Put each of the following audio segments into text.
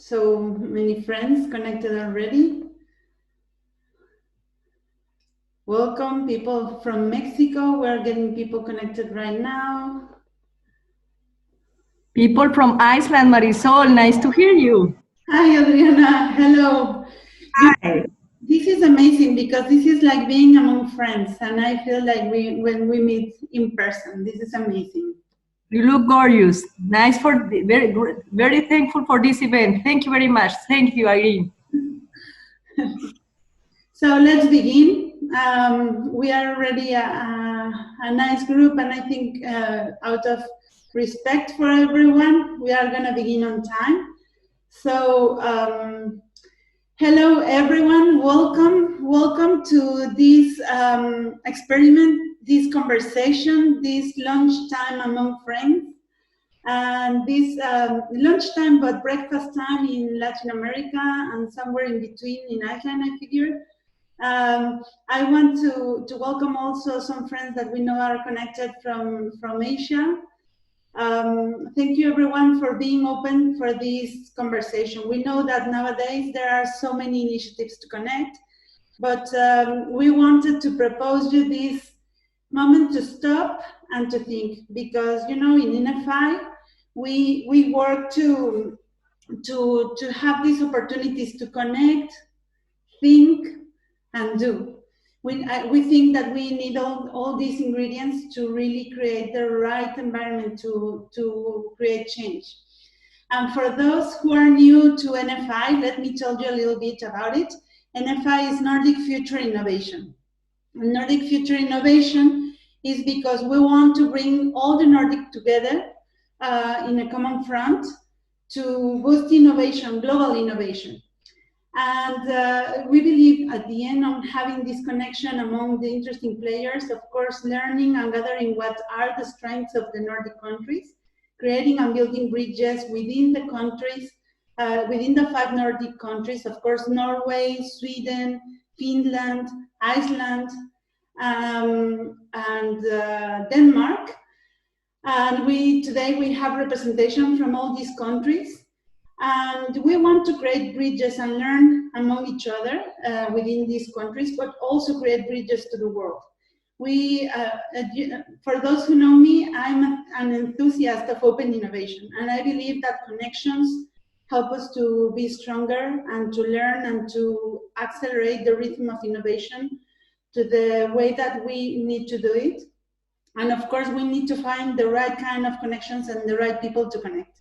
so many friends connected already. Welcome, people from Mexico. We're getting people connected right now. People from Iceland, Marisol, nice to hear you. Hi, Adriana. Hello. Hi. This is amazing because this is like being among friends, and I feel like when we meet in person. This is amazing. You look gorgeous. Nice for very thankful for this event. Thank you very much. Thank you, Irene. So let's begin. We are already a nice group, and I think out of respect for everyone, we are going to begin on time. So hello everyone, welcome to this experiment, this conversation, this lunchtime among friends, and this lunchtime but breakfast time in Latin America and somewhere in between in Iceland, I figure. I want to welcome also some friends that we know are connected from Asia. Thank you everyone for being open for this conversation. We know that nowadays there are so many initiatives to connect, but we wanted to propose you this moment to stop and to think, because in NFI we work to have these opportunities to connect, think, and do. We think that we need all these ingredients to really create the right environment to create change. And for those who are new to NFI, let me tell you a little bit about it. NFI is Nordic Future Innovation. Nordic Future Innovation is because we want to bring all the Nordic together in a common front to boost innovation, global innovation. And we believe at the end on having this connection among the interesting players, of course, learning and gathering what are the strengths of the Nordic countries, creating and building bridges within the countries, within the 5 Nordic countries, of course, Norway, Sweden, Finland, Iceland, and Denmark. And today we have representation from all these countries. And we want to create bridges and learn among each other within these countries, but also create bridges to the world. For those who know me, I'm an enthusiast of open innovation, and I believe that connections help us to be stronger and to learn and to accelerate the rhythm of innovation to the way that we need to do it. And of course, we need to find the right kind of connections and the right people to connect.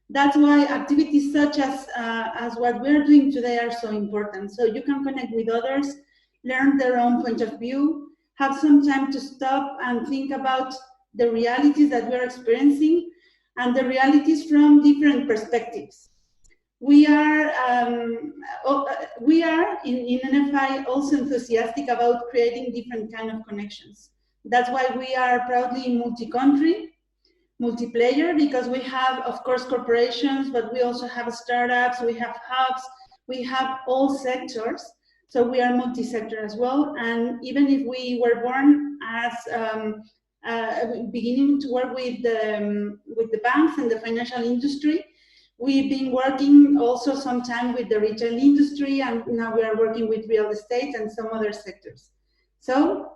That's why activities such as what we're doing today are so important. So you can connect with others, learn their own point of view, have some time to stop and think about the realities that we're experiencing and the realities from different perspectives. We are in NFI also enthusiastic about creating different kind of connections. That's why we are proudly multi-country, multiplayer, because we have, of course, corporations, but we also have startups, we have hubs, we have all sectors. So we are multi-sector as well. And even if we were born as beginning to work with the banks and the financial industry, we've been working also sometime with the retail industry, and now we are working with real estate and some other sectors. So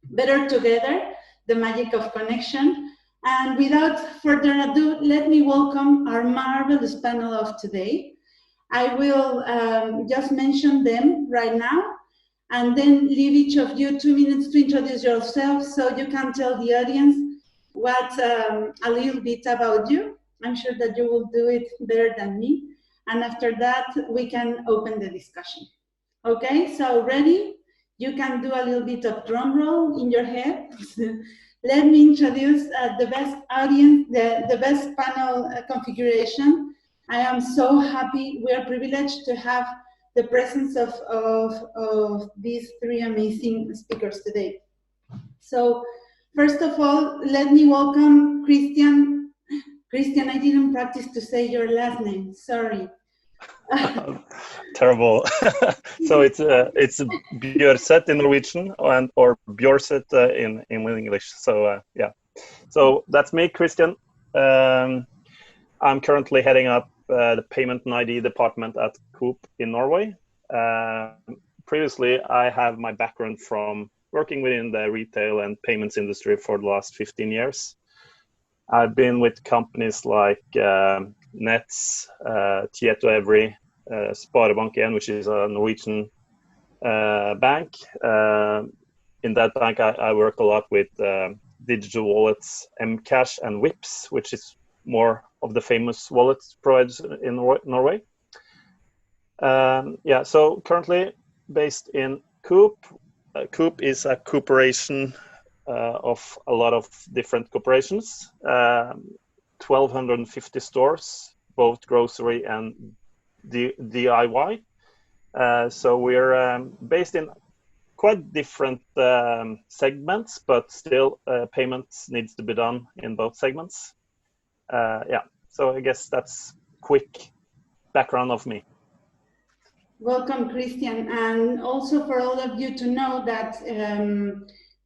better together, the magic of connection. And without further ado, let me welcome our marvelous panel of today. I will just mention them right now, and then leave each of you 2 minutes to introduce yourselves so you can tell the audience a little bit about you. I'm sure that you will do it better than me. And after that, we can open the discussion. Okay, so ready? You can do a little bit of drum roll in your head. Let me introduce the best audience, the best panel configuration. I am so happy. We are privileged to have the presence of these 3 amazing speakers today. So first of all, let me welcome Christian. Christian, I didn't practice to say your last name, sorry. Terrible. So it's Bjørseth in Norwegian or Bjørseth in English. So yeah. So that's me, Christian. I'm currently heading up the payment and ID department at Coop in Norway. Previously, I have my background from working within the retail and payments industry for the last 15 years. I've been with companies like Nets, Tieto Sparebank1, which is a Norwegian bank. In that bank, I work a lot with digital wallets, Mcash and Vipps, which is more of the famous wallets providers in Norway. Yeah, so currently based in Coop. Coop is a corporation of a lot of different corporations, 1,250 stores, both grocery and DIY. So we're based in quite different segments, but still payments needs to be done in both segments. Yeah, so I guess that's quick background of me. Welcome, Christian, and also for all of you to know that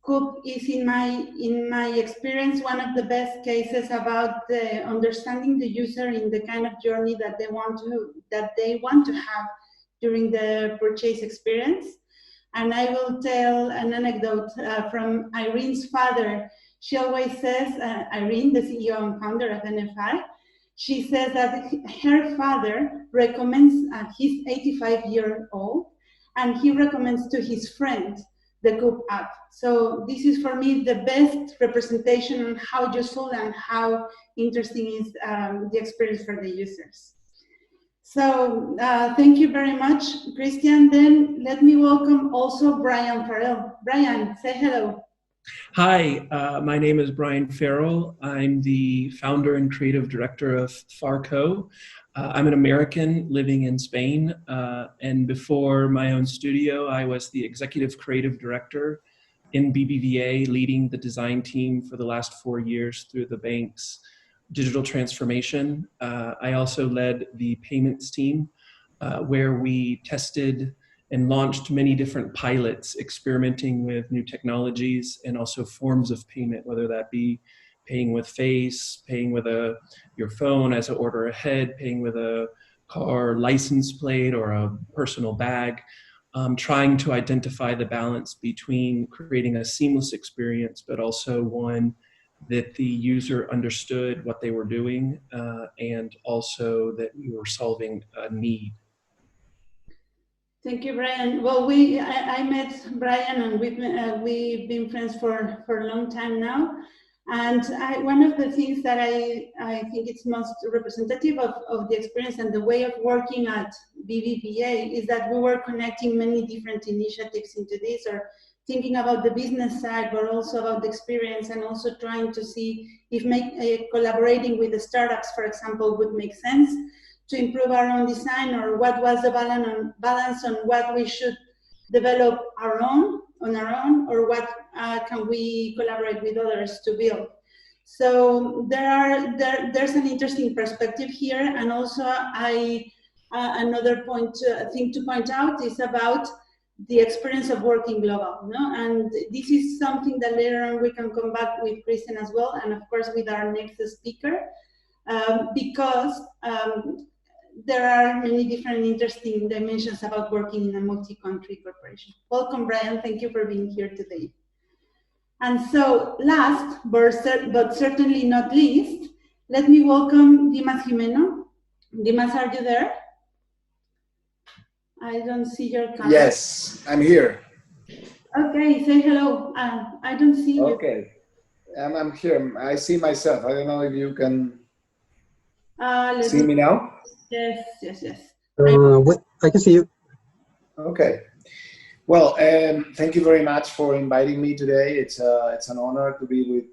Coop is, in my experience, one of the best cases about understanding the user in the kind of journey that they want to have during the purchase experience. And I will tell an anecdote from Irene's father. She always says, Irene, the CEO and founder of NFI, she says that her father recommends, he's 85-year-old, and he recommends to his friend the Coop app. So this is for me the best representation on how useful and how interesting is the experience for the users. So thank you very much, Christian. Then let me welcome also Brian Farrell. Brian, say hello. Hi, my name is Brian Farrell. I'm the founder and creative director of Farco. I'm an American living in Spain, and before my own studio, I was the executive creative director in BBVA, leading the design team for the last 4 years through the bank's digital transformation. I also led the payments team, where we tested and launched many different pilots, experimenting with new technologies and also forms of payment, whether that be paying with face, paying with your phone as an order ahead, paying with a car license plate or a personal bag, trying to identify the balance between creating a seamless experience, but also one that the user understood what they were doing, and also that we were solving a need. Thank you, Brian. Well, I met Brian, and we've been friends for a long time now. And one of the things that I think it's most representative of the experience and the way of working at BBVA is that we were connecting many different initiatives into this, or thinking about the business side, but also about the experience, and also trying to see if collaborating with the startups, for example, would make sense to improve our own design, or what was the balance on what we should develop on our own, or what can we collaborate with others to build. So there's an interesting perspective here, and also another thing to point out is about the experience of working global, no? And this is something that later on we can come back with Christian as well, and of course with our next speaker, because there are many different interesting dimensions about working in a multi-country corporation. Welcome, Brian. Thank you for being here today. And so last, but certainly not least, let me welcome Dimas Jimeno. Dimas, are you there? I don't see your camera. Yes, I'm here. Okay, say hello. I don't see you. Okay, I'm here. I see myself. I don't know if you can see me now. Yes, yes, yes. I can see you. Okay. Well, thank you very much for inviting me today. It's an honor to be with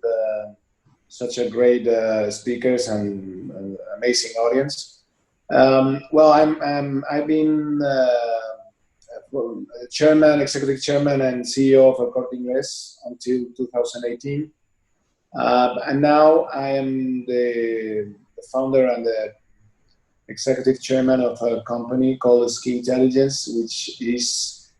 such a great speakers and amazing audience. Well, I've been executive chairman and CEO of El Corte Inglés until 2018. And now I am the founder and the executive chairman of a company called Ski Intelligence, which is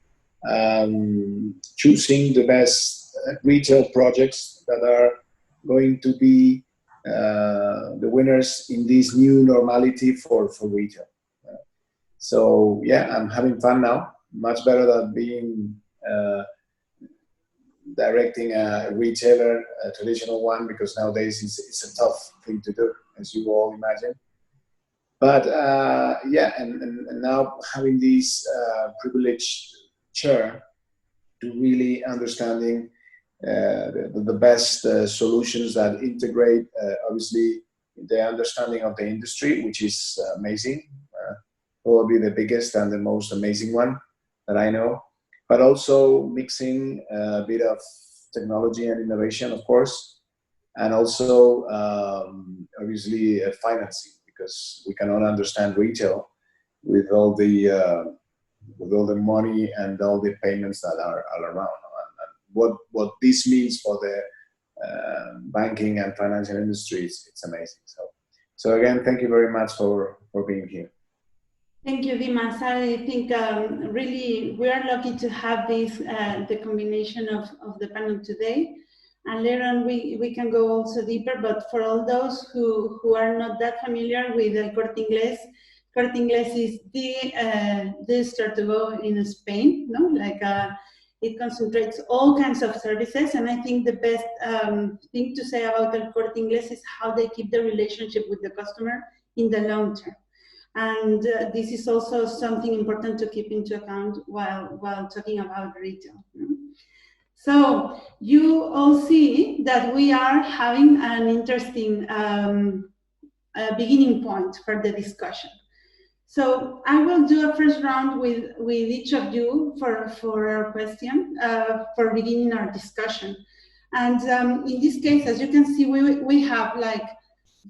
choosing the best retail projects that are going to be the winners in this new normality for retail. So yeah, I'm having fun now. Much better than being directing a retailer, a traditional one, because nowadays it's a tough thing to do, as you all imagine. But yeah, and now having this privileged chair to really understanding the best solutions that integrate, obviously, the understanding of the industry, which is amazing, probably the biggest and the most amazing one that I know, but also mixing a bit of technology and innovation, of course, and also obviously financing, because we cannot understand retail with all the money and all the payments that are around. And what this means for the banking and financial industries, it's amazing. So again, thank you very much for being here. Thank you, Dimas. I think really we are lucky to have this, the combination of the panel today. And later on we can go also deeper, but for all those who are not that familiar with the Corte Inglés is the store to go in Spain, no? Like it concentrates all kinds of services, and I think the best thing to say about El Corte Inglés is how they keep the relationship with the customer in the long term. And this is also something important to keep into account while talking about retail. So you all see that we are having an interesting beginning point for the discussion. So I will do a first round with each of you for our question, for beginning our discussion. And in this case, as you can see, we have like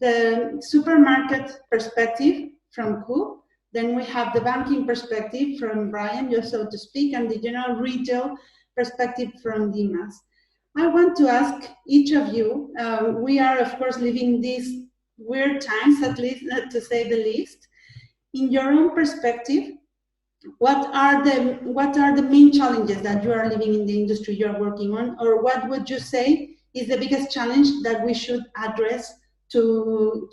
the supermarket perspective from Coop, then we have the banking perspective from Brian, just so to speak, and the general retail perspective from Dimas. I want to ask each of you, we are of course living these weird times, at least to say the least. In your own perspective, what are the main challenges that you are living in the industry you're working on, or what would you say is the biggest challenge that we should address to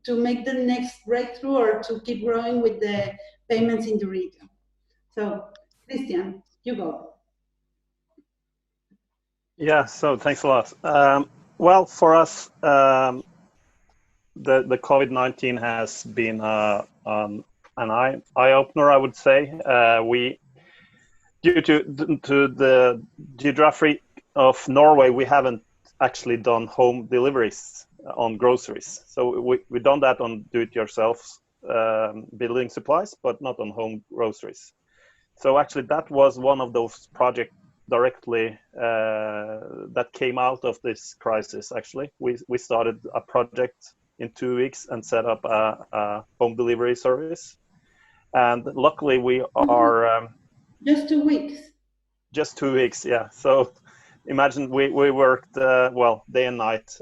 make the next breakthrough or to keep growing with the payments in the retail? So, Christian, you go. Yeah, so thanks a lot. Well, for us, the COVID-19 has been an eye-opener, I would say. We, due to the geography of Norway, we haven't actually done home deliveries on groceries. So we've done that on do-it-yourself building supplies, but not on home groceries. So actually that was one of those projects directly that came out of this crisis. Actually, we started a project in 2 weeks and set up a home delivery service. And luckily we are... just 2 weeks? Just 2 weeks, yeah. So imagine we worked, well, day and night.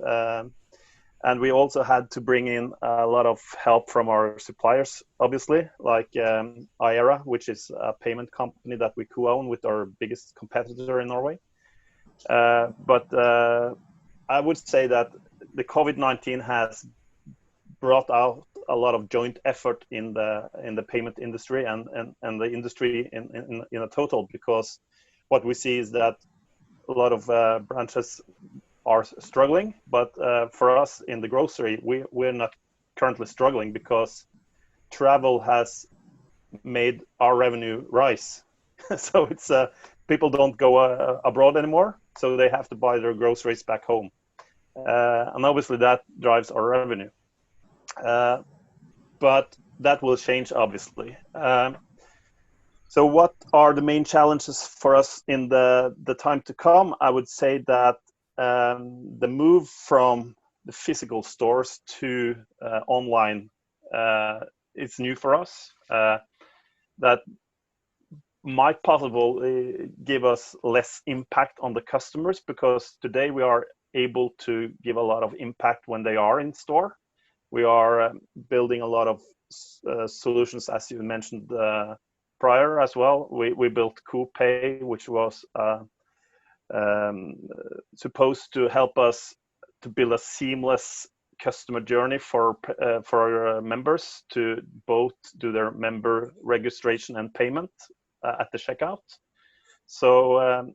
And we also had to bring in a lot of help from our suppliers, obviously, like Aera, which is a payment company that we co-own with our biggest competitor in Norway. But I would say that the COVID-19 has brought out a lot of joint effort in the payment industry and the industry in a total, because what we see is that a lot of branches are struggling, but for us in the grocery, we're not currently struggling because travel has made our revenue rise. So it's people don't go abroad anymore, so they have to buy their groceries back home, and obviously that drives our revenue. But that will change, obviously. So what are the main challenges for us in the time to come? I would say that the move from the physical stores to online is new for us. That might possibly give us less impact on the customers, because today we are able to give a lot of impact when they are in store. We are building a lot of solutions, as you mentioned prior as well. We built Coop Pay, which was supposed to help us to build a seamless customer journey for our members to both do their member registration and payment at the checkout. So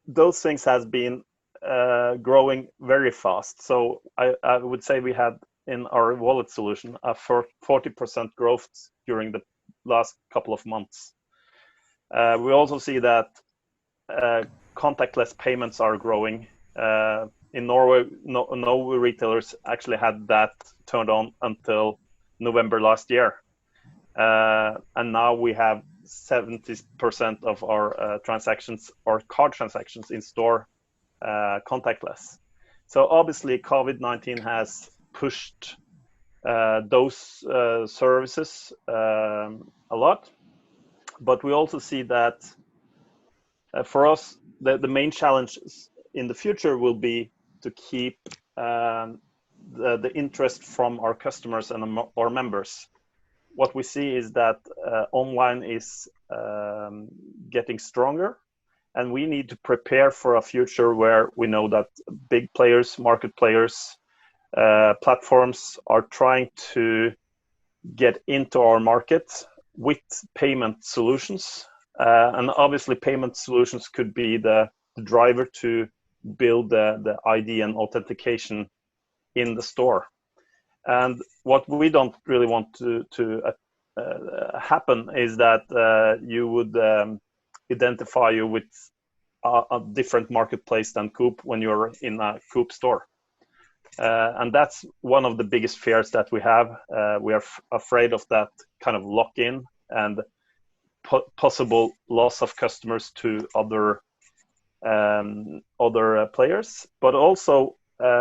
those things has been growing very fast. So I would say we had in our wallet solution a 40% growth during the last couple of months. We also see that contactless payments are growing. In Norway, no retailers actually had that turned on until November last year. And now we have 70% of our transactions or card transactions in store contactless. So obviously COVID-19 has pushed those services a lot. But we also see that for us, the main challenge in the future will be to keep the interest from our customers and our members. What we see is that online is getting stronger, and we need to prepare for a future where we know that big players, market players, platforms are trying to get into our market with payment solutions. And obviously payment solutions could be the driver to build the ID and authentication in the store. And what we don't really want to happen is that you would identify you with a different marketplace than Coop when you're in a Coop store. And that's one of the biggest fears that we have. We are afraid of that kind of lock-in and possible loss of customers to other players. But also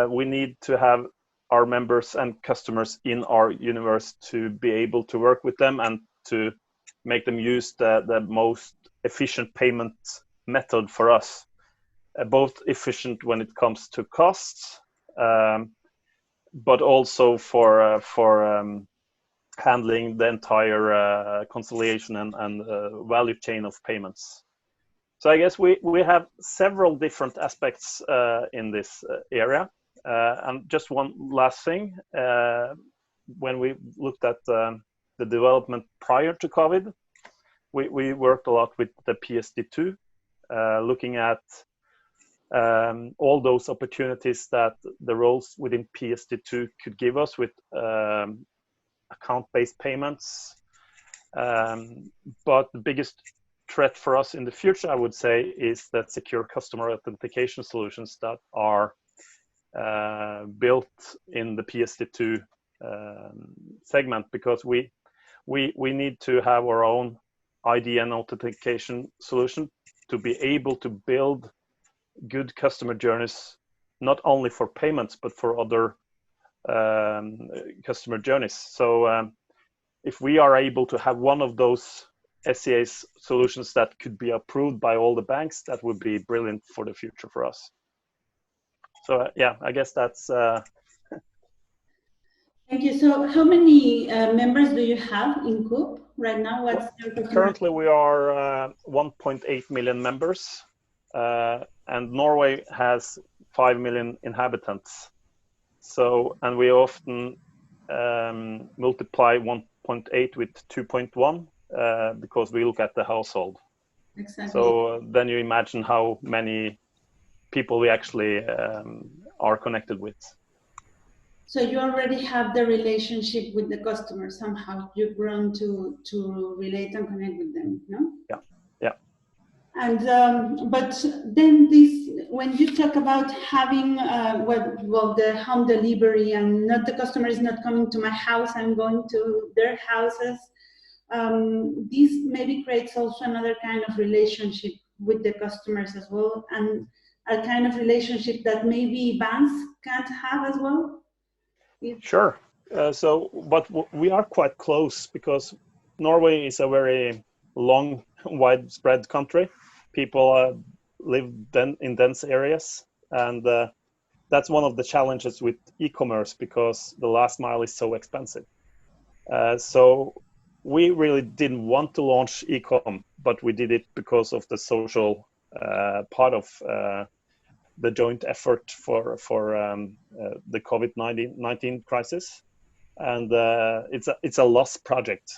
we need to have our members and customers in our universe to be able to work with them and to make them use the most efficient payment method for us, both efficient when it comes to costs, but also for handling the entire conciliation and value chain of payments. So I guess we have several different aspects in this area. And just one last thing, when we looked at the development prior to COVID, we worked a lot with the PSD2, looking at all those opportunities that the roles within PSD2 could give us with account-based payments. But the biggest threat for us in the future, I would say, is that secure customer authentication solutions that are built in the PSD2 segment, because we need to have our own ID and authentication solution to be able to build good customer journeys, not only for payments, but for other customer journeys. So if we are able to have one of those SCA solutions that could be approved by all the banks, that would be brilliant for the future for us. So yeah, I guess that's... Thank you. So how many members do you have in Coop right now? What's your currently we are 1.8 million members, and Norway has 5 million inhabitants. So, and we often multiply 1.8 with 2.1 because we look at the household. Exactly. So then you imagine how many people we actually are connected with. So you already have the relationship with the customer somehow. You've grown to relate and connect with them, no? Yeah, yeah. And but then this, when you talk about having the home delivery and not the customer is not coming to my house, I'm going to their houses. This maybe creates also another kind of relationship with the customers as well, and a kind of relationship that maybe banks can't have as well. Sure. But we are quite close because Norway is a very long, widespread country. People live in dense areas, and that's one of the challenges with e-commerce because the last mile is so expensive. So we really didn't want to launch e-com, but we did it because of the social part of the joint effort for the COVID-19 crisis, and it's a lost project.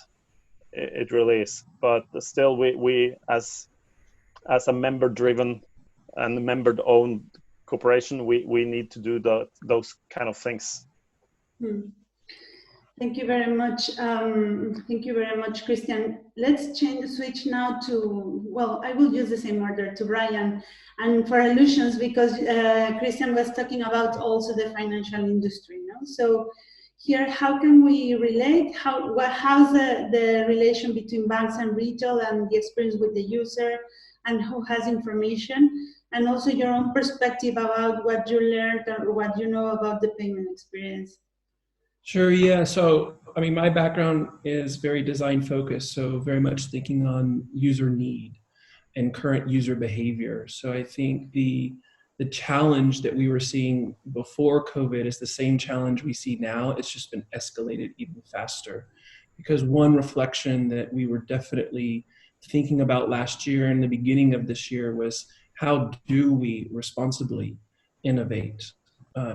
It really is. But still, we as a member-driven and member-owned corporation, we need to do those kind of things. Thank you very much. Thank you very much, Christian. Let's switch now to, well, I will use the same order, to Brian, and for illusions, because Christian was talking about also the financial industry, no? So here, how can we relate? How's the relation between banks and retail, and the experience with the user, and who has information, and also your own perspective about what you learned or what you know about the payment experience? Sure, yeah. So, I mean, my background is very design focused, so very much thinking on user need and current user behavior. So I think the challenge that we were seeing before COVID is the same challenge we see now. It's just been escalated even faster. Because one reflection that we were definitely thinking about last year and the beginning of this year was, how do we responsibly innovate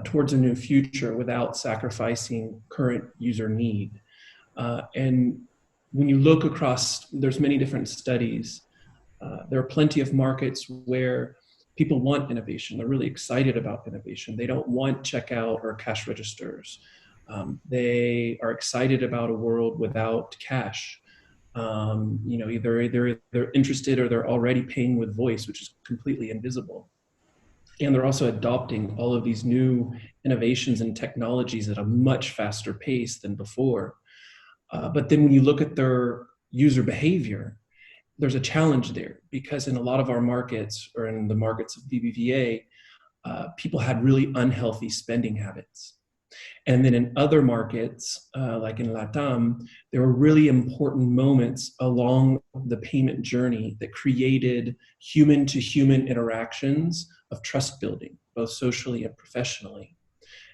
towards a new future without sacrificing current user need? And when you look across, there's many different studies. There are plenty of markets where people want innovation. They're really excited about innovation. They don't want checkout or cash registers. They are excited about a world without cash. You know, either they're interested or they're already paying with voice, which is completely invisible. And they're also adopting all of these new innovations and technologies at a much faster pace than before. But then when you look at their user behavior, there's a challenge there, because in a lot of our markets, or in the markets of BBVA, people had really unhealthy spending habits. And then in other markets, like in LATAM, there were really important moments along the payment journey that created human-to-human interactions of trust building, both socially and professionally.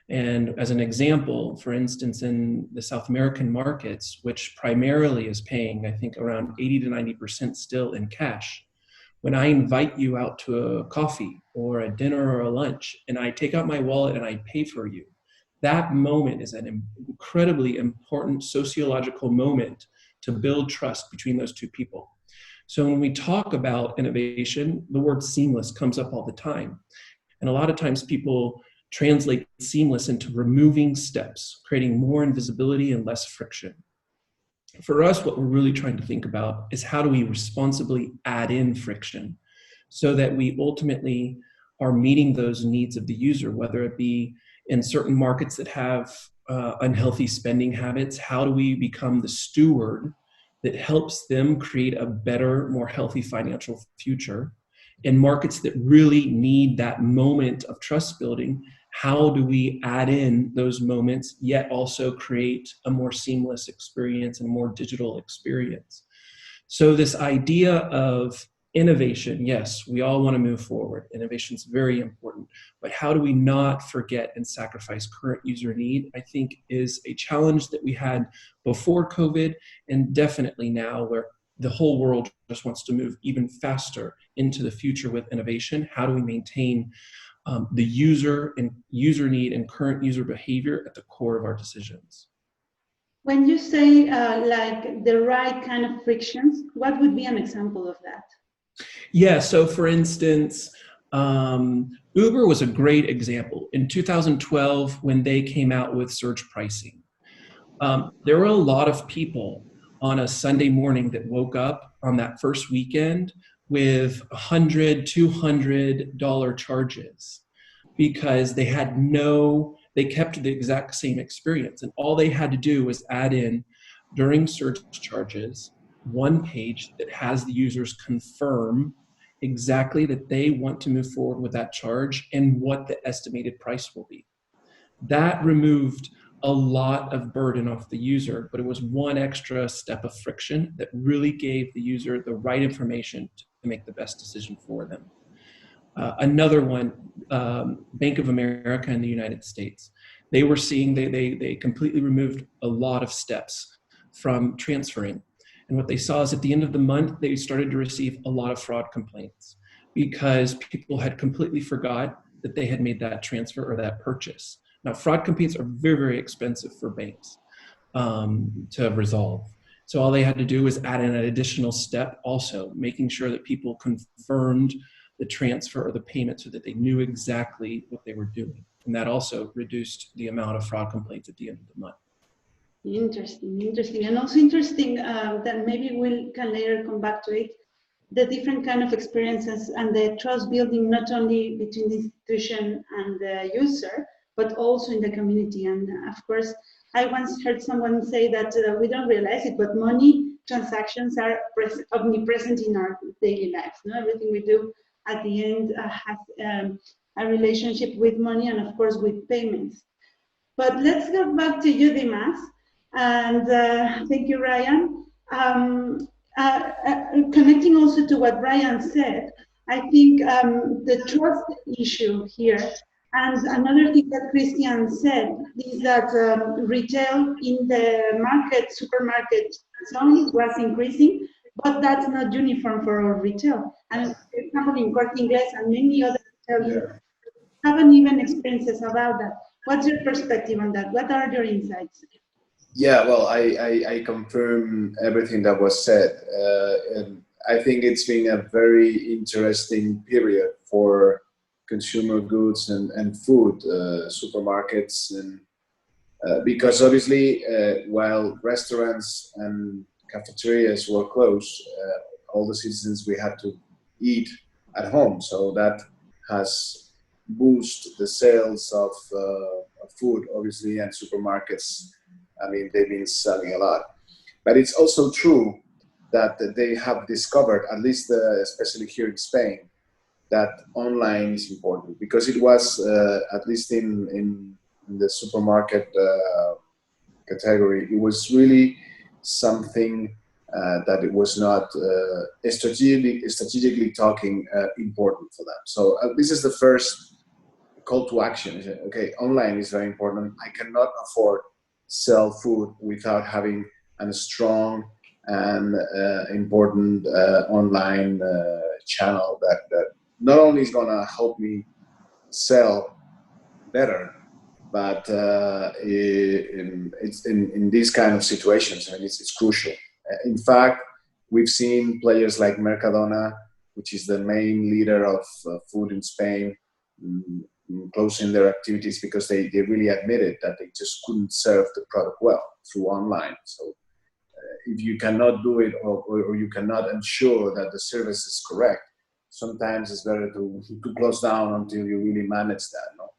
And as an example, for instance, in the South American markets, which primarily is paying, I think, around 80 to 90% still in cash, when I invite you out to a coffee or a dinner or a lunch, and I take out my wallet and I pay for you, that moment is an incredibly important sociological moment to build trust between those two people. So when we talk about innovation, the word seamless comes up all the time. And a lot of times people translate seamless into removing steps, creating more invisibility and less friction. For us, what we're really trying to think about is, how do we responsibly add in friction so that we ultimately are meeting those needs of the user, whether it be in certain markets that have unhealthy spending habits. How do we become the steward that helps them create a better, more healthy financial future? In markets that really need that moment of trust building, how do we add in those moments, yet also create a more seamless experience and a more digital experience? So this idea of innovation, yes, we all want to move forward. Innovation is very important, but how do we not forget and sacrifice current user need, I think, is a challenge that we had before COVID, and definitely now, where the whole world just wants to move even faster into the future with innovation. How do we maintain the user and user need and current user behavior at the core of our decisions? When you say like the right kind of frictions, what would be an example of that? Yeah, so for instance, Uber was a great example. In 2012, when they came out with surge pricing, there were a lot of people on a Sunday morning that woke up on that first weekend with $100, $200 charges, because they kept the exact same experience. And all they had to do was add in, during surge charges, one page that has the users confirm exactly that they want to move forward with that charge and what the estimated price will be. That removed a lot of burden off the user, but it was one extra step of friction that really gave the user the right information to make the best decision for them. Another one, Bank of America in the United States, they were seeing, they completely removed a lot of steps from transferring. And what they saw is, at the end of the month, they started to receive a lot of fraud complaints, because people had completely forgot that they had made that transfer or that purchase. Now, fraud complaints are very, very expensive for banks to resolve. So all they had to do was add in an additional step, also making sure that people confirmed the transfer or the payment so that they knew exactly what they were doing. And that also reduced the amount of fraud complaints at the end of the month. Interesting. And also interesting that maybe we can later come back to it, the different kind of experiences and the trust building, not only between the institution and the user, but also in the community. And of course, I once heard someone say that we don't realize it, but money transactions are omnipresent in our daily lives. No? Everything we do at the end has a relationship with money and of course with payments. But let's go back to you, Dimas. And thank you, Ryan. Connecting also to what Brian said, I think the trust issue here, and another thing that Christian said, is that retail in the market, supermarket zone was increasing, but that's not uniform for all retail. And for example, in Corte Inglés and many other retailers haven't even experiences about that. What's your perspective on that? What are your insights? Yeah, well, I confirm everything that was said. And I think it's been a very interesting period for consumer goods and food supermarkets, and because obviously while restaurants and cafeterias were closed, all the citizens, we had to eat at home, so that has boosted the sales of food, obviously, and supermarkets. I mean, they've been selling a lot. But it's also true that they have discovered, at least especially here in Spain, that online is important, because it was, at least in the supermarket category, it was really something that it was not strategically talking important for them. So this is the first call to action. Okay, online is very important. I cannot afford sell food without having a strong and important online channel that not only is going to help me sell better, but it's in these kind of situations, I mean, it's crucial. In fact, we've seen players like Mercadona, which is the main leader of food in Spain, closing their activities because they really admitted that they just couldn't serve the product well through online. So if you cannot do it, or you cannot ensure that the service is correct, sometimes it's better to close down until you really manage that. No?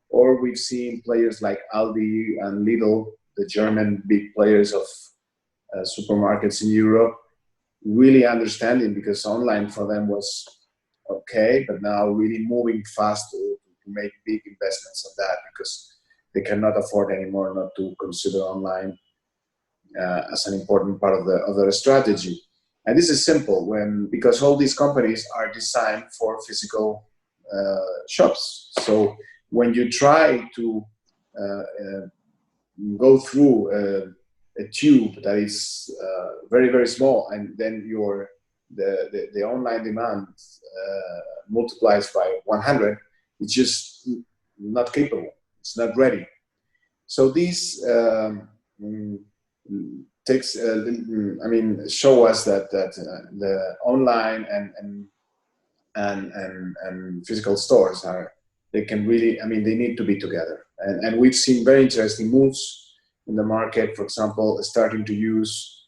Or we've seen players like Aldi and Lidl, the German big players of supermarkets in Europe, really understanding, because online for them was okay, but now really moving fast to make big investments on that, because they cannot afford anymore not to consider online as an important part of their strategy. And this is simple, because all these companies are designed for physical shops. So when you try to go through a tube that is very, very small, and then the online demand multiplies by 100, it's just not capable. It's not ready. So these show us that the online and physical stores they need to be together. And we've seen very interesting moves in the market. For example, starting to use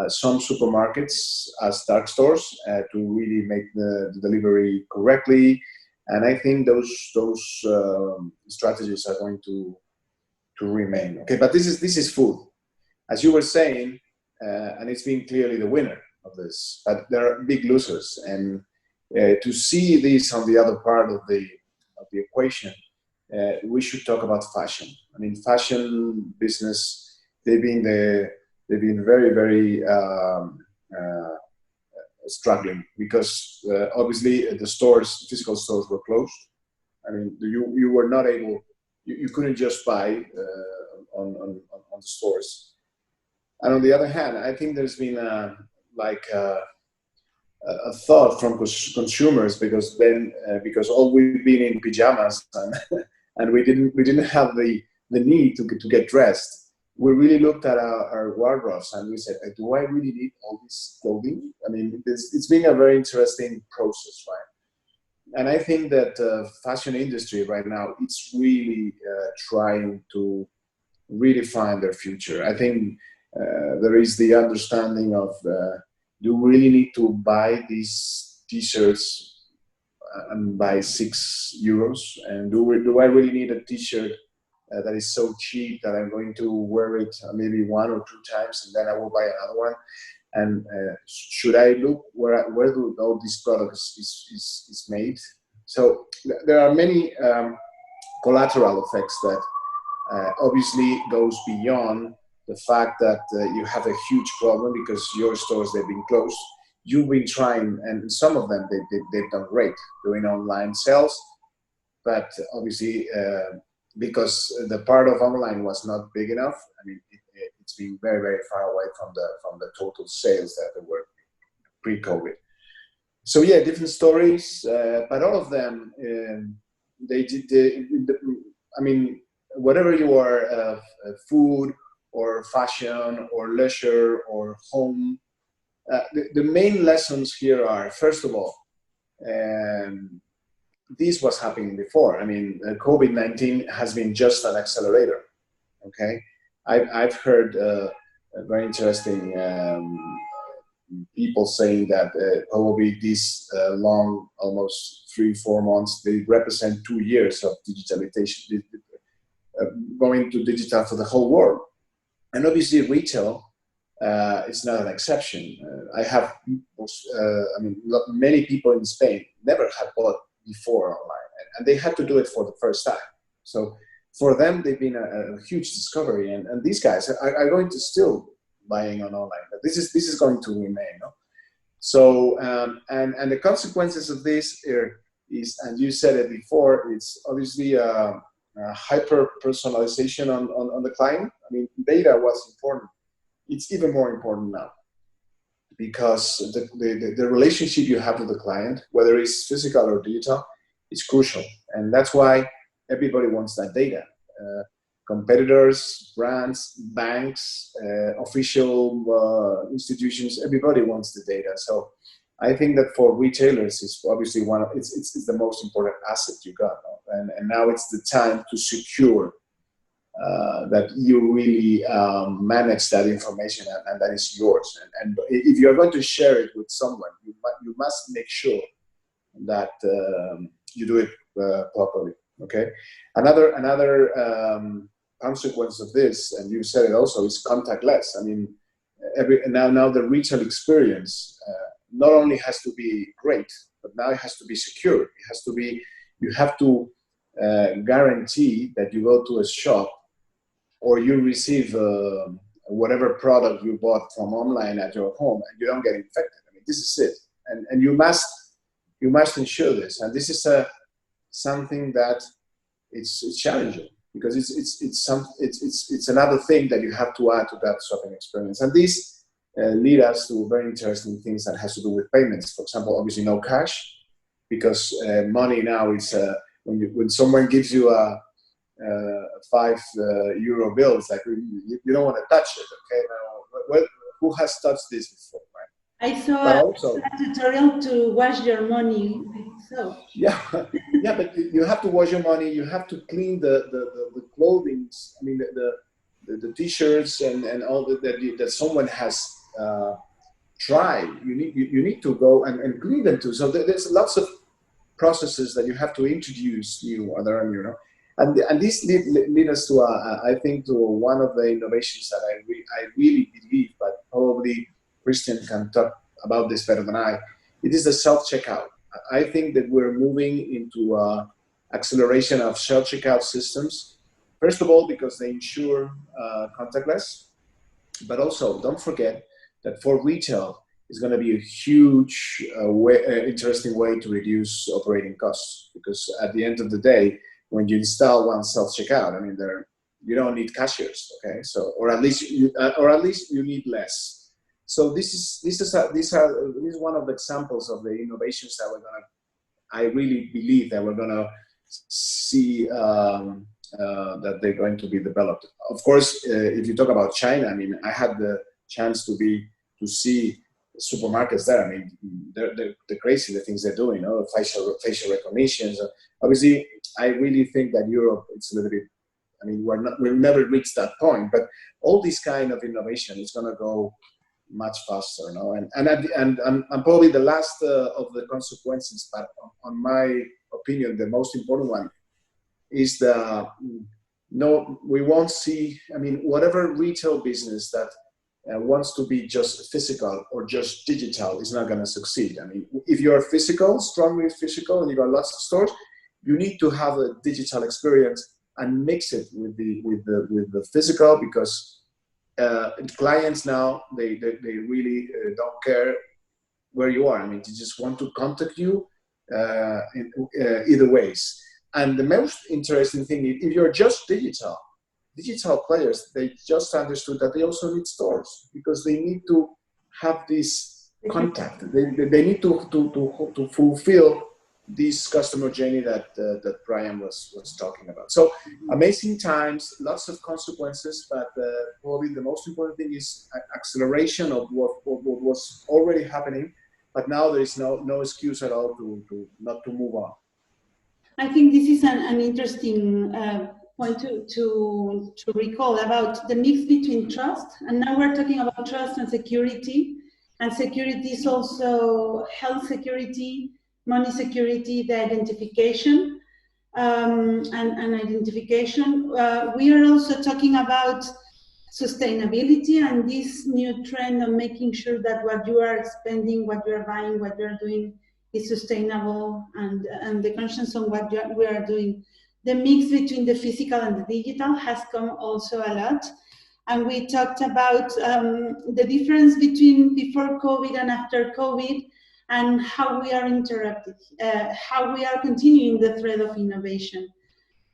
some supermarkets as dark stores to really make the delivery correctly. And I think those strategies are going to remain. Okay, but this is food, as you were saying, and it's been clearly the winner of this. But there are big losers, and to see this on the other part of the equation, we should talk about fashion. I mean, fashion business, they've been very, very struggling, because obviously the physical stores were closed. I mean, you were not able, you couldn't just buy on the stores. And on the other hand, I think there's been a thought from consumers, because then because all we've been in pajamas and and we didn't have the need to get dressed. We really looked at our wardrobes and we said, do I really need all this clothing? I mean, it's been a very interesting process, right? And I think that fashion industry right now, it's really trying to redefine their future. I think there is the understanding of do we really need to buy these t-shirts and buy €6? And do I really need a t-shirt that is so cheap that I'm going to wear it maybe 1 or 2 times and then I will buy another one? And should I look where do all these products is made? So there are many collateral effects that obviously goes beyond the fact that you have a huge problem because your stores, they've been closed. You've been trying, and some of them, they've done great doing online sales, but obviously because the part of online was not big enough, I mean, it's been very, very far away from the total sales that there were pre-COVID. So yeah, different stories, but all of them, I mean, whatever you are, food or fashion or leisure or home, the main lessons here are, first of all, this was happening before. I mean, COVID-19 has been just an accelerator, okay? I've heard very interesting people saying that probably this long, almost 3-4 months, they represent 2 years of digitalization, going to digital for the whole world. And obviously retail is not an exception. I have, I mean, many people in Spain never had bought before online, and they had to do it for the first time. So for them, they've been a huge discovery, and these guys are going to still buying on online. But this is going to remain. No? So and the consequences of this is, and you said it before, it's obviously hyper personalization on the client. I mean, data was important. It's even more important now because the relationship you have with the client, whether it's physical or digital, is crucial. And that's why everybody wants that data. Competitors, brands, banks, official institutions, everybody wants the data. So I think that for retailers, it's obviously it's the most important asset you got. And now it's the time to secure that you really manage that information and that is yours. And if you're going to share it with someone, you must make sure that you do it properly. Okay. Another consequence of this, and you said it also, is contactless. I mean, now the retail experience not only has to be great, but now it has to be secure. It has to be. You have to guarantee that you go to a shop or you receive whatever product you bought from online at your home and you don't get infected. I mean, this is it. And you must ensure this. And this is something that it's challenging because it's another thing that you have to add to that shopping experience. And these lead us to very interesting things that has to do with payments. For example, obviously no cash, because money now is when someone gives you a €5 bill, it's like you don't want to touch it. Okay, now who has touched this before, right? I saw a tutorial to wash your money with soap. Yeah, yeah, but you have to wash your money. You have to clean the clothing. I mean, the t-shirts and all that someone has tried. You need to go and clean them too. So there's lots of processes that you have to introduce and this lead us to I think to one of the innovations that I really believe, but probably Christian can talk about this better than I. It is the self-checkout. I think that we're moving into acceleration of self-checkout systems. First of all, because they ensure contactless, but also don't forget that for retail, it's going to be a huge, interesting way to reduce operating costs. Because at the end of the day, when you install one self-checkout, I mean, you don't need cashiers, okay? So, or at least you need less. So this is one of the examples of the innovations that I really believe that we're gonna see that they're going to be developed. Of course, if you talk about China, I mean, I had the chance to see supermarkets there. I mean, they're crazy, the things they're doing, facial recognition. Obviously, I really think that Europe, it's a little bit, I mean, we'll never reach that point, but all this kind of innovation is going to go much faster, and probably the last of the consequences, but on my opinion, the most important one is we won't see, I mean, whatever retail business that wants to be just physical or just digital is not going to succeed. I mean, if you're physical, strongly physical, and you got lots of stores, you need to have a digital experience and mix it with the physical, because clients now, they really don't care where you are. I mean, they just want to contact you either ways. And the most interesting thing, if you're just digital players, they just understood that they also need stores, because they need to have this contact. They need to fulfill this customer journey that Brian was talking about. So amazing times, lots of consequences, but probably the most important thing is acceleration of what was already happening. But now there is no excuse at all to not to move on. I think this is an interesting point to recall about the mix between trust, and now we're talking about trust and security is also health security, money security, the identification and identification. We are also talking about sustainability and this new trend of making sure that what you are spending, what you are buying, what you are doing is sustainable, and the conscience on what we are doing. The mix between the physical and the digital has come also a lot. And we talked about the difference between before COVID and after COVID, and how we are interrupted, how we are continuing the thread of innovation.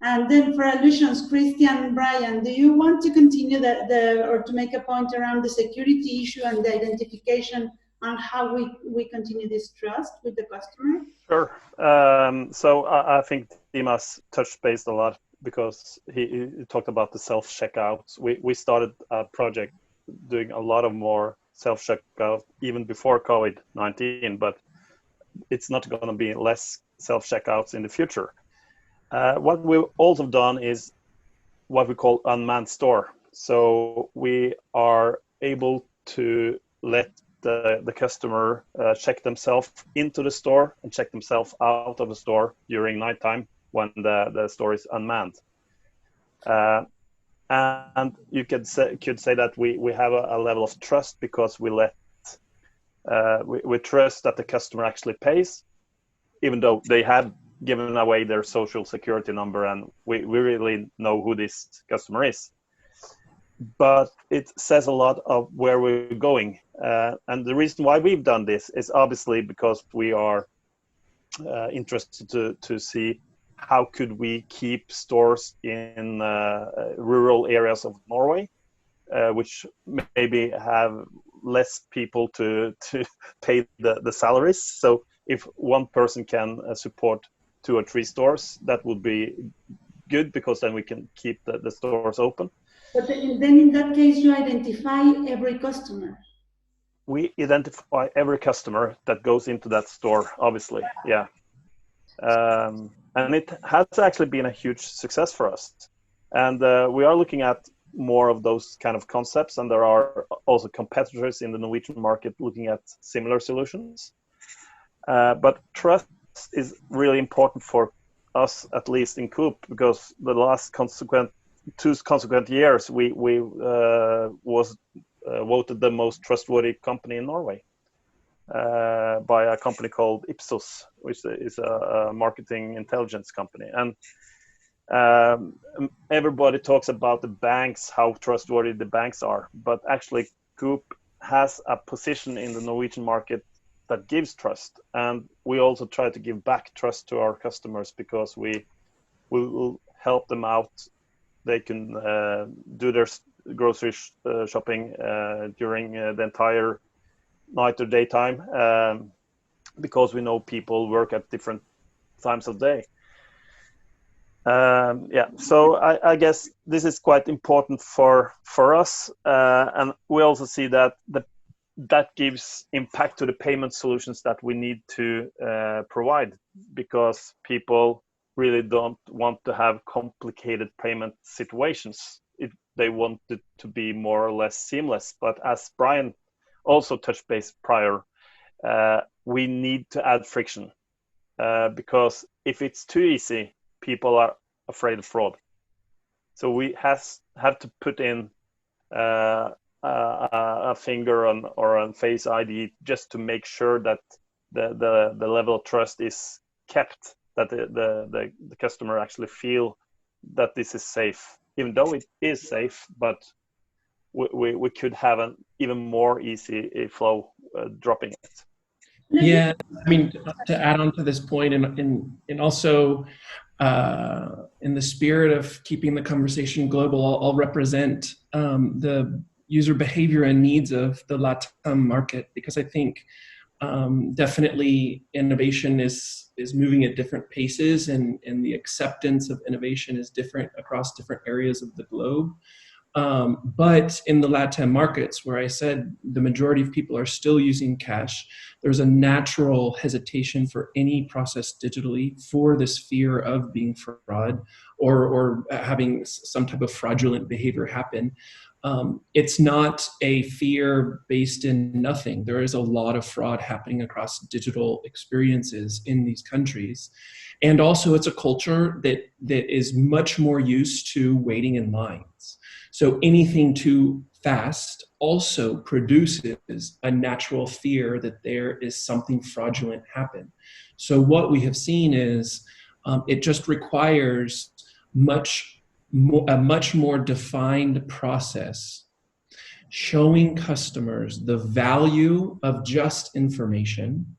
And then for Allusions, Christian, Brian, do you want to continue or to make a point around the security issue and the identification on how we continue this trust with the customer? Sure. So I think Dimas touched base a lot, because he talked about the self-checkouts. We started a project doing a lot of more self-checkout even before COVID-19, but it's not going to be less self-checkouts in the future. What we've also done is what we call unmanned store. So we are able to let the customer check themselves into the store and check themselves out of the store during nighttime when the store is unmanned. And you could say that we have a level of trust, because we trust that the customer actually pays, even though they have given away their social security number and we really know who this customer is. But it says a lot of where we're going. And the reason why we've done this is obviously because we are interested to see how could we keep stores in rural areas of Norway, which maybe have less people to pay the salaries. So if one person can support 2 or 3 stores, that would be good, because then we can keep the stores open. But then in that case, you identify every customer. We identify every customer that goes into that store, obviously, yeah. And it has actually been a huge success for us. And we are looking at more of those kind of concepts, and there are also competitors in the Norwegian market looking at similar solutions. But trust is really important for us, at least in Coop, because the last 2 consequent years we was voted the most trustworthy company in Norway by a company called Ipsos, which is a marketing intelligence company. And everybody talks about the banks, how trustworthy the banks are, but actually Coop has a position in the Norwegian market that gives trust, and we also try to give back trust to our customers, because we will help them out. They can do their grocery shopping during the entire night or daytime, because we know people work at different times of day. Yeah, so I guess this is quite important for us, and we also see that that gives impact to the payment solutions that we need to provide, because people really don't want to have complicated payment situations. They want it to be more or less seamless. But as Brian also touched base prior, we need to add friction, because if it's too easy, people are afraid of fraud. So we have to put in a finger on or a face ID just to make sure that the level of trust is kept, that the customer actually feel that this is safe, even though it is safe, but we could have an even more easy flow dropping it. Yeah, I mean, to add on to this point, and also in the spirit of keeping the conversation global, I'll represent the user behavior and needs of the LATAM market, because I think definitely innovation is moving at different paces, and the acceptance of innovation is different across different areas of the globe. But in the LATAM markets, where I said the majority of people are still using cash, there's a natural hesitation for any process digitally for this fear of being fraud or having some type of fraudulent behavior happen. It's not a fear based in nothing. There is a lot of fraud happening across digital experiences in these countries. And also it's a culture that is much more used to waiting in lines. So anything too fast also produces a natural fear that there is something fraudulent happen. So what we have seen is it just requires a much more defined process, showing customers the value of just information,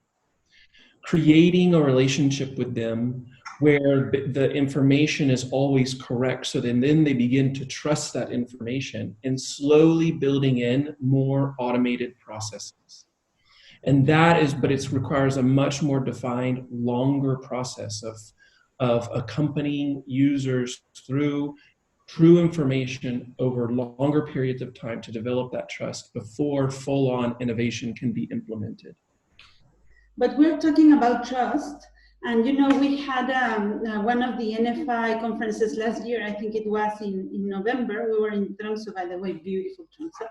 creating a relationship with them where the information is always correct, so then they begin to trust that information, and slowly building in more automated processes. And but it requires a much more defined, longer process of accompanying users through true information over longer periods of time to develop that trust before full-on innovation can be implemented. But we're talking about trust, and we had one of the NFI conferences last year. I think it was in November. We were in Tromsø, by the way, beautiful Tromsø.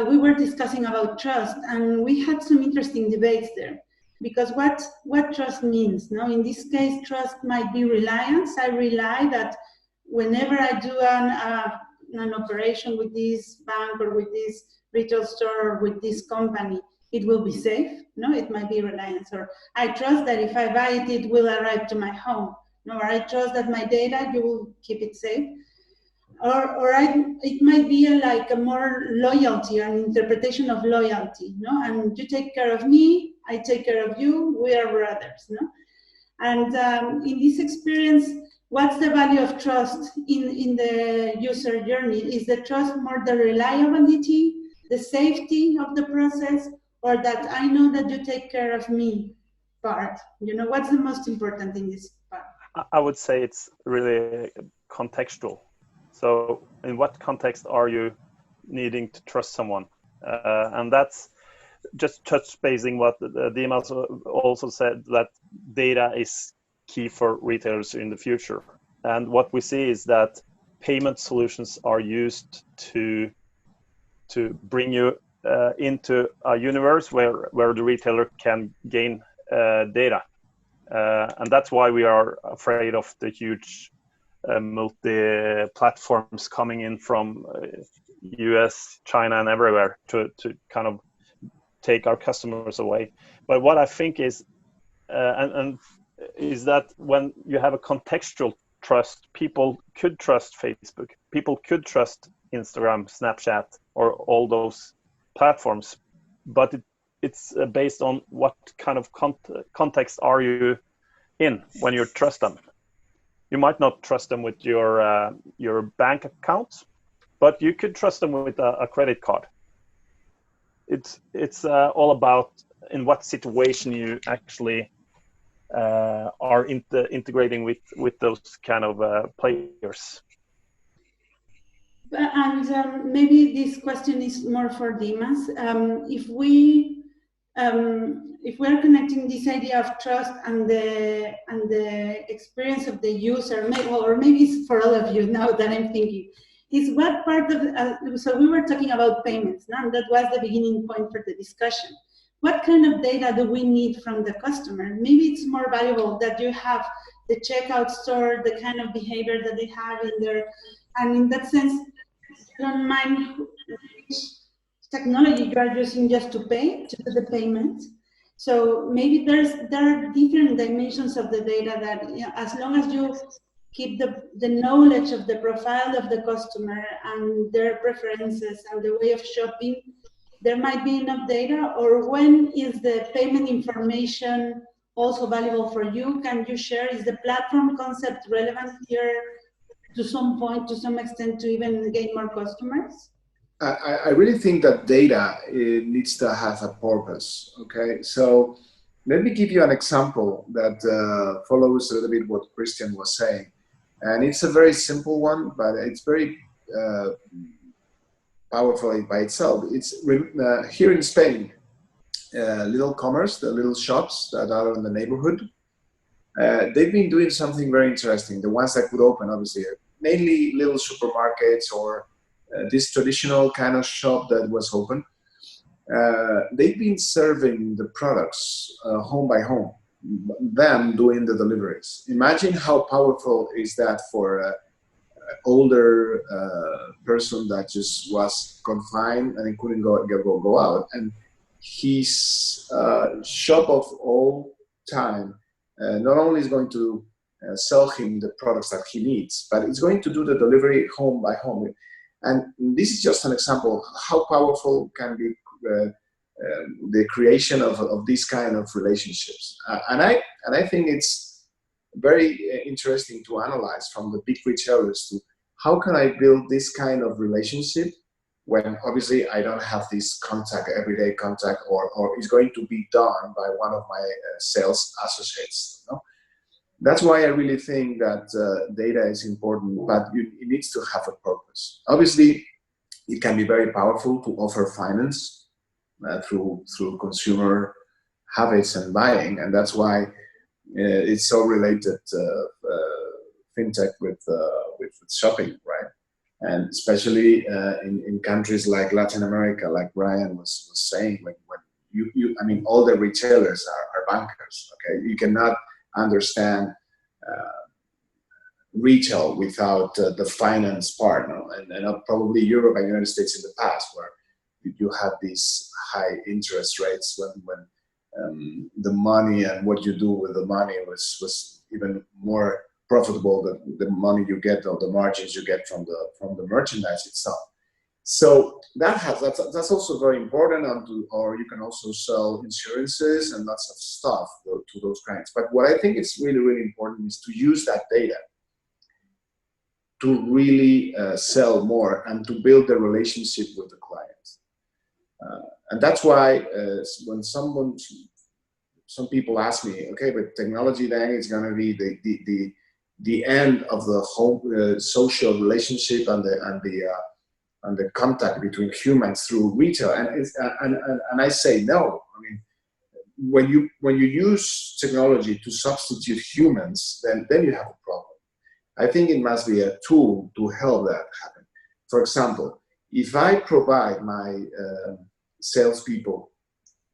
We were discussing about trust, and we had some interesting debates there, because what trust means. Now, in this case, trust might be reliance. I rely that whenever I do an operation with this bank or with this retail store or with this company, it will be safe. No, it might be reliance. Or I trust that if I buy it, it will arrive to my home. No, or I trust that my data, you will keep it safe. Or it might be like a more loyalty, an interpretation of loyalty. No, and you take care of me, I take care of you, we are brothers. No, and in this experience, what's the value of trust in the user journey? Is the trust more the reliability, the safety of the process, or that I know that you take care of me part? What's the most important in this part? I would say it's really contextual. So in what context are you needing to trust someone? And that's just touch basing what Dima also said, that data is key for retailers in the future. And what we see is that payment solutions are used to bring you into a universe where the retailer can gain data. And that's why we are afraid of the huge multi-platforms coming in from US, China, and everywhere to kind of take our customers away. But what I think is, is that when you have a contextual trust, people could trust Facebook, people could trust Instagram, Snapchat, or all those platforms, but it's based on what kind of context are you in when you trust them. You might not trust them with your bank account, but you could trust them with a credit card. it's all about in what situation you actually are integrating with those kind of players. And maybe this question is more for Dimas. If we are connecting this idea of trust and the experience of the user, or maybe it's for all of you now that I'm thinking, is what part of, so we were talking about payments, and that was the beginning point for the discussion. What kind of data do we need from the customer? Maybe it's more valuable that you have the checkout store, the kind of behavior that they have in there, and in that sense, you don't mind which technology you are using just to pay, to do the payment. So maybe there are different dimensions of the data that, you know, as long as you keep the knowledge of the profile of the customer and their preferences and the way of shopping, there might be enough data. Or when is the payment information also valuable for you? Can you share, is the platform concept relevant here to some point, to some extent, to even gain more customers? I really think that data needs to have a purpose, okay? So let me give you an example that follows a little bit what Christian was saying. And it's a very simple one, but it's very powerful by itself. It's here in Spain, little commerce, the little shops that are in the neighborhood, they've been doing something very interesting. The ones that could open, obviously, mainly little supermarkets or this traditional kind of shop that was open. They've been serving the products home by home, them doing the deliveries. Imagine how powerful is that for an older person that just was confined and couldn't go out. And his shop of all time not only is going to sell him the products that he needs, but it's going to do the delivery home by home. And this is just an example of how powerful can be the creation of these kind of relationships. And I think it's very interesting to analyze from the big retailers to how can I build this kind of relationship when obviously I don't have this contact, everyday contact, or it's going to be done by one of my sales associates. You know? That's why I really think that data is important, but it needs to have a purpose. Obviously, it can be very powerful to offer finance through consumer habits and buying, and that's why it's so related fintech with shopping, right? And especially in countries like Latin America, like Brian was saying, when I mean, all the retailers are bankers. Okay, you cannot understand retail without the finance part, no? And probably Europe and United States in the past, where you had these high interest rates when the money and what you do with the money was even more profitable than the money you get or the margins you get from the merchandise itself. So that's also very important. Or you can also sell insurances and lots of stuff to those clients. But what I think is really, really important is to use that data to really sell more and to build the relationship with the clients. And that's why when some people ask me, okay, but technology then is going to be the end of the whole social relationship and the contact between humans through retail, and I say no. I mean, when you use technology to substitute humans, then you have a problem. I think it must be a tool to help that happen. For example, if I provide my salespeople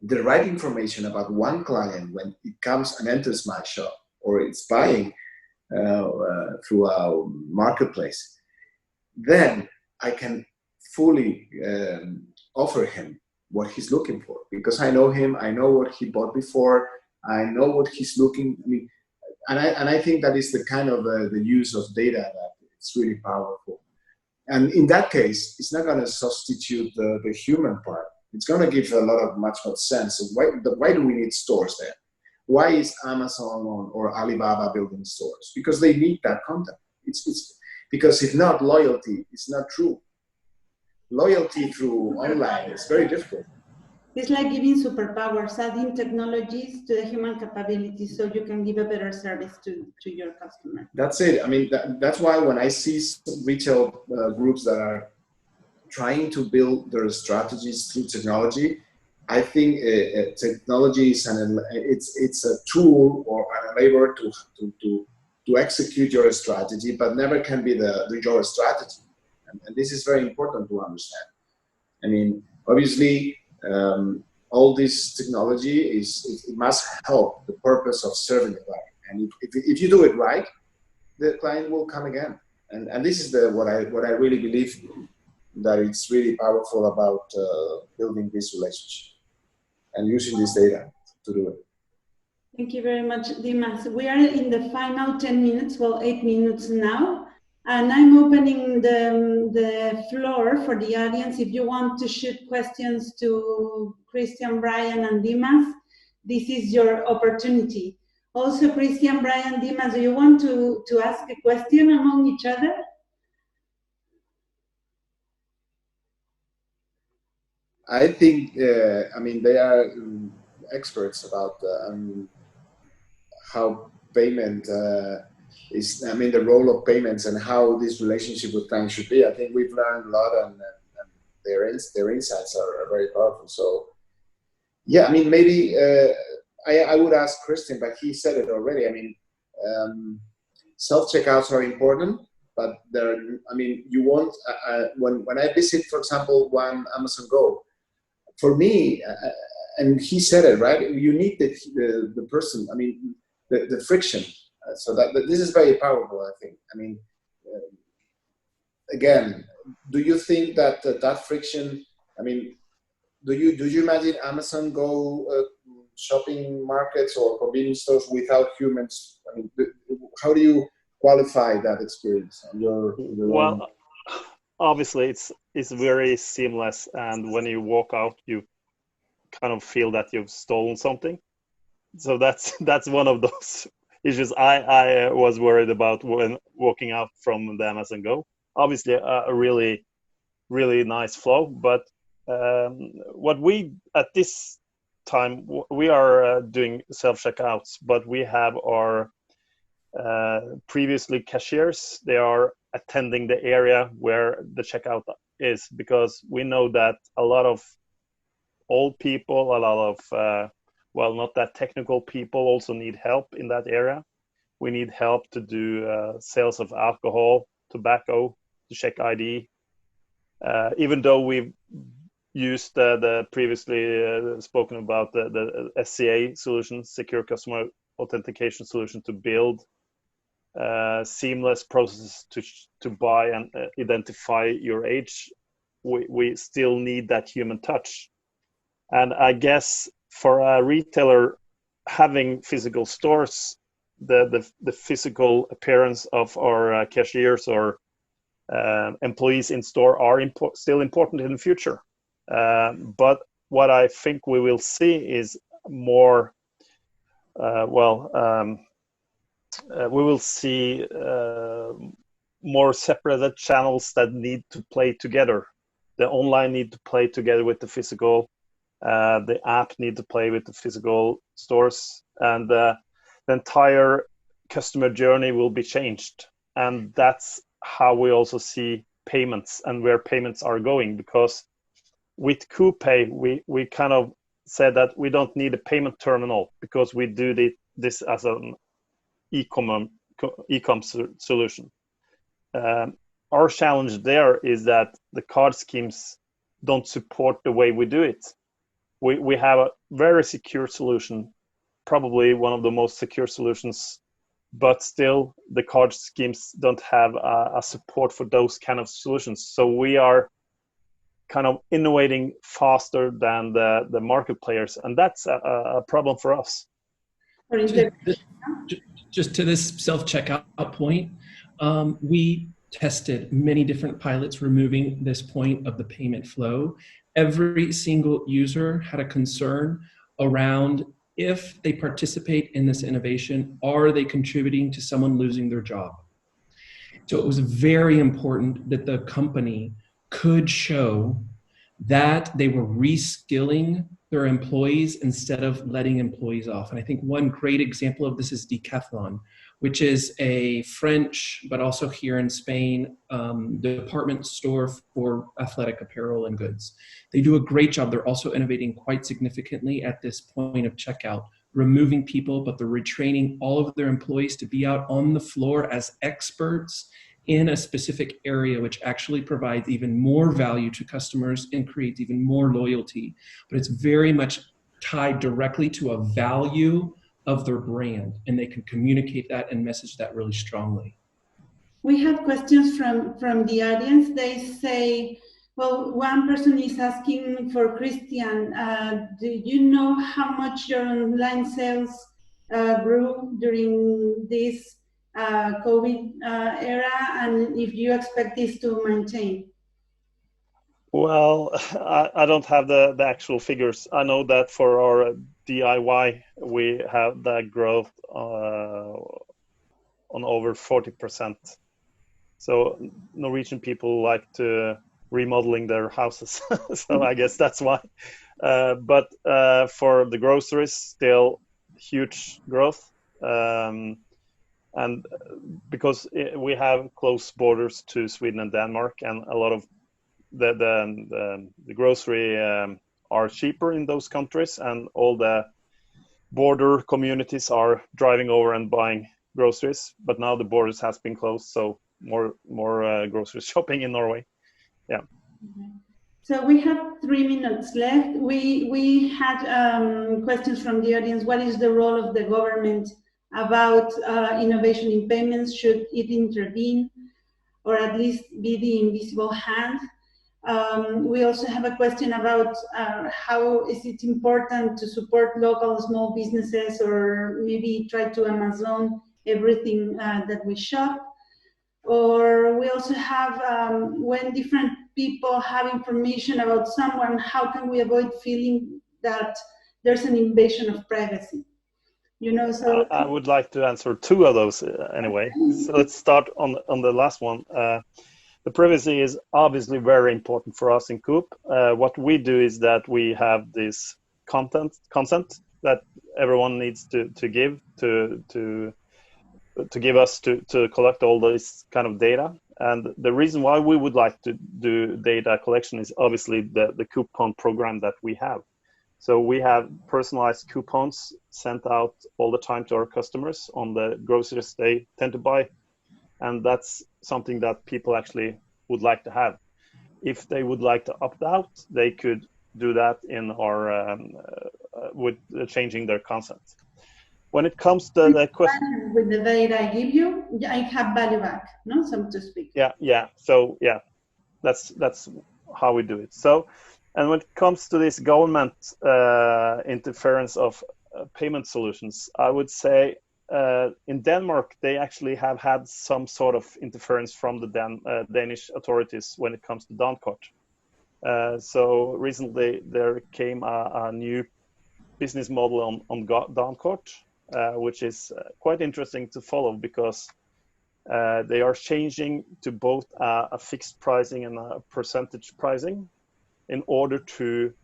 the right information about one client when it comes and enters my shop or it's buying through our marketplace, then I can fully offer him what he's looking for, because I know him, I know what he bought before, I know what he's looking. I mean, and I think that is the kind of the use of data that it's really powerful. And in that case, it's not going to substitute the human part. It's going to give a lot of much more sense of why do we need stores there? Why is Amazon or Alibaba building stores? Because they need that content. It's because if not, loyalty is not true. Loyalty through online is very difficult. It's like giving superpowers, adding technologies to the human capabilities so you can give a better service to your customer. That's it. I mean, that's why when I see some retail groups that are trying to build their strategies through technology, I think technology is it's a tool or an enabler to execute your strategy, but never can be your strategy. And this is very important to understand. I mean, obviously, all this technology it must help the purpose of serving the client. And if you do it right, the client will come again. And this is what I really believe, that it's really powerful about building this relationship and using this data to do it. Thank you very much, Dimas. We are in the final 10 minutes, well, 8 minutes now. And I'm opening the floor for the audience. If you want to shoot questions to Christian, Brian, and Dimas, this is your opportunity. Also, Christian, Brian, Dimas, do you want to ask a question among each other? I think, I mean, they are experts about how payment is, I mean, the role of payments and how this relationship with clients should be. I think we've learned a lot, and their insights are very powerful. So, yeah, I mean, maybe I would ask Christian, but he said it already. I mean, self-checkouts are important, but I mean, you want, when I visit, for example, one Amazon Go, for me, and he said it, right? You need the person, I mean, the friction. So that this is very powerful, I think. I mean, again, do you think that that friction, I mean, do you imagine Amazon Go shopping markets or convenience stores without humans? I mean, how do you qualify that experience on your well, own? Obviously, it's very seamless, and when you walk out, you kind of feel that you've stolen something. So that's one of those issues I was worried about when walking out from the Amazon Go. Obviously, a really, really nice flow, but what we at this time we are doing self-checkouts, but we have our previously cashiers. They are attending the area where the checkout is, because we know that a lot of old people, a lot of well, not that technical people also need help in that area. We need help to do sales of alcohol, tobacco, to check ID. Even though we've used the previously spoken about the SCA solution, Secure Customer Authentication solution, to build seamless processes to buy and identify your age, we still need that human touch. And I guess for a retailer, having physical stores, the physical appearance of our cashiers or employees in store are still important in the future. But what I think we will see is more, we will see more separated channels that need to play together. The online need to play together with the physical. The app need to play with the physical stores, and the entire customer journey will be changed. And that's how we also see payments and where payments are going, because with Coupay, we kind of said that we don't need a payment terminal because we do this as an e-com solution. Our challenge there is that the card schemes don't support the way we do it. We have a very secure solution, probably one of the most secure solutions, but still the card schemes don't have a support for those kind of solutions. So we are kind of innovating faster than the market players, and that's a problem for us. Just to this self-checkout point, we tested many different pilots removing this point of the payment flow. Every single user had a concern around, if they participate in this innovation, are they contributing to someone losing their job? So it was very important that the company could show that they were reskilling their employees instead of letting employees off. And I think one great example of this is Decathlon, which is a French, but also here in Spain, department store for athletic apparel and goods. They do a great job. They're also innovating quite significantly at this point of checkout, removing people, but they're retraining all of their employees to be out on the floor as experts in a specific area, which actually provides even more value to customers and creates even more loyalty. But it's very much tied directly to a value of their brand, and they can communicate that and message that really strongly. We have questions from the audience. They say, well, one person is asking for Christian, do you know how much your online sales grew during this COVID era, and if you expect this to maintain? Well, I don't have the actual figures. I know that for our DIY, we have that growth on over 40%. So Norwegian people like to remodeling their houses. So I guess that's why. But for the groceries, still huge growth. And because we have close borders to Sweden and Denmark, and a lot of the grocery are cheaper in those countries, and all the border communities are driving over and buying groceries. But now the borders has been closed, so more grocery shopping in Norway. Yeah. Okay. So we have 3 minutes left. We had questions from the audience. What is the role of the government about innovation in payments? Should it intervene, or at least be the invisible hand? We also have a question about how is it important to support local small businesses, or maybe try to Amazon everything that we shop. Or we also have when different people have information about someone, how can we avoid feeling that there's an invasion of privacy? You know, so I would like to answer 2 of those anyway. So let's start on the last one. The privacy is obviously very important for us in Coop. What we do is that we have this consent that everyone needs to give to give us to collect all this kind of data. And the reason why we would like to do data collection is obviously the coupon program that we have. So we have personalized coupons sent out all the time to our customers on the groceries they tend to buy. And that's something that people actually would like to have. If they would like to opt out, they could do that in our with changing their consent. When it comes to the question, with the data I give you, I have value back, no, so to speak. Yeah. So yeah, that's how we do it. So, and when it comes to this government interference of payment solutions, I would say in Denmark they actually have had some sort of interference from the Danish authorities when it comes to Dankort. So recently there came a new business model on Dankort. Which is quite interesting to follow, because they are changing to both a fixed pricing and a percentage pricing in order to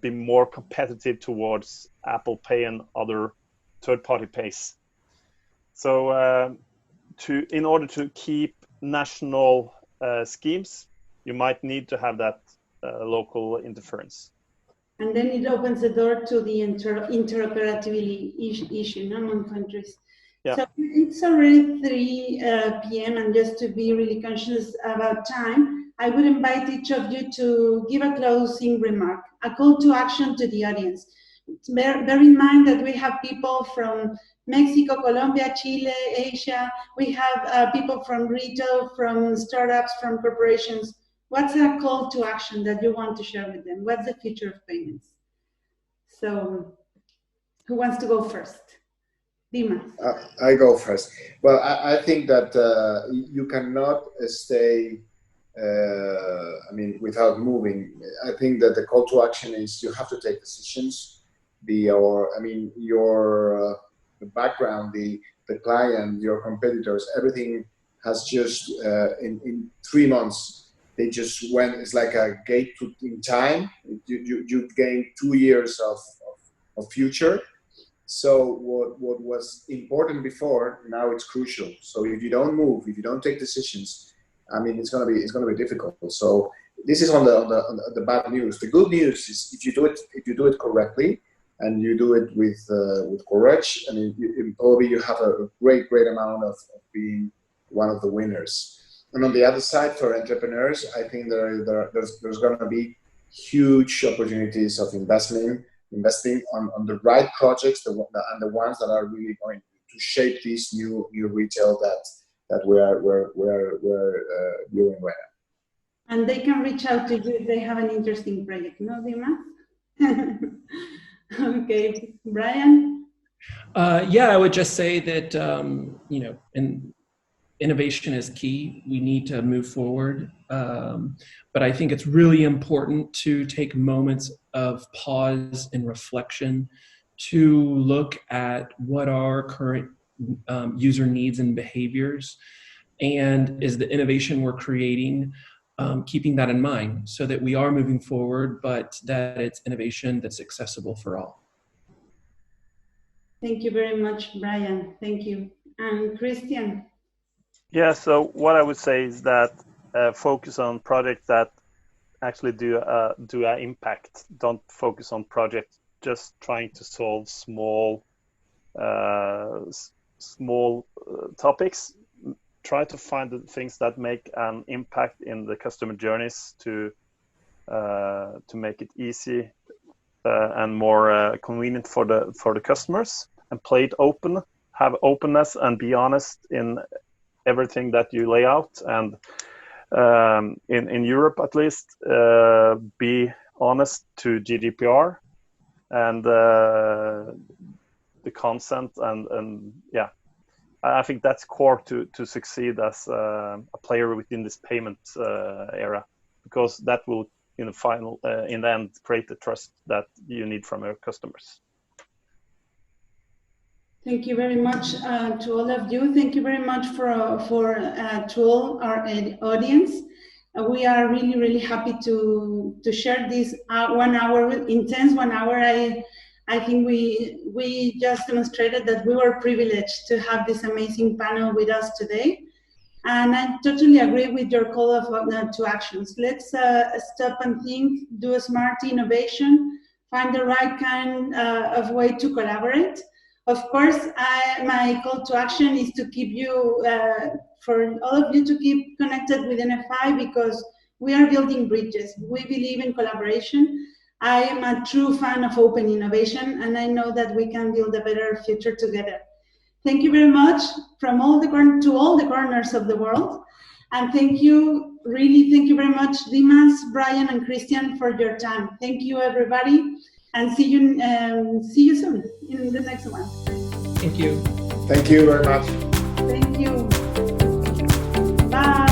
be more competitive towards Apple Pay and other third-party pays. So in order to keep national schemes, you might need to have that local interference. And then it opens the door to the interoperability issue among countries. Yeah. So it's already 3 p.m. and just to be really conscious about time, I would invite each of you to give a closing remark, a call to action to the audience. Bear in mind that we have people from Mexico, Colombia, Chile, Asia. We have people from retail, from startups, from corporations. What's a call to action that you want to share with them? What's the future of payments? So, who wants to go first? Dima. I go first. Well, I think that you cannot stay, without moving. I think that the call to action is you have to take decisions. Your background, the client, your competitors, everything has just in 3 months they just went. It's like a gate in time. You gain 2 years of future. So what was important before, now it's crucial. So if you don't move, if you don't take decisions, I mean, it's gonna be difficult. So this is on the bad news. The good news is if you do it correctly and you do it with courage, I mean, probably you have a great amount of being one of the winners. And on the other side, for entrepreneurs, I think there's going to be huge opportunities of investing on the right projects and the ones that are really going to shape this new retail that we're doing right now. And they can reach out to you if they have an interesting project, no, Dima? Okay, Brian? Yeah, I would just say that, innovation is key. We need to move forward. But I think it's really important to take moments of pause and reflection to look at what are current user needs and behaviors, and is the innovation we're creating keeping that in mind so that we are moving forward, but that it's innovation that's accessible for all. Thank you very much, Brian. Thank you. And Christian? Yeah, so what I would say is that focus on projects that actually do an impact. Don't focus on projects just trying to solve small topics. Try to find the things that make an impact in the customer journeys to make it easy and more convenient for the customers, and play it open. Have openness and be honest in everything that you lay out. And in Europe, at least, be honest to GDPR and the consent and yeah. I think that's core to succeed as a player within this payment era, because that will, in the end, create the trust that you need from your customers. Thank you very much to all of you. Thank you very much to all our audience. We are really happy to share this 1 hour, intense 1 hour. I think we just demonstrated that we were privileged to have this amazing panel with us today. And I totally agree with your call to actions. Let's stop and think, do a smart innovation, find the right kind of way to collaborate. Of course, my call to action is to keep you, for all of you to keep connected with NFI, because we are building bridges. We believe in collaboration. I am a true fan of open innovation, and I know that we can build a better future together. Thank you very much from all the corners of the world. And thank you very much, Dimas, Brian, and Christian, for your time. Thank you, everybody, and see you soon in the next one. Thank you. Thank you very much. Thank you. Bye.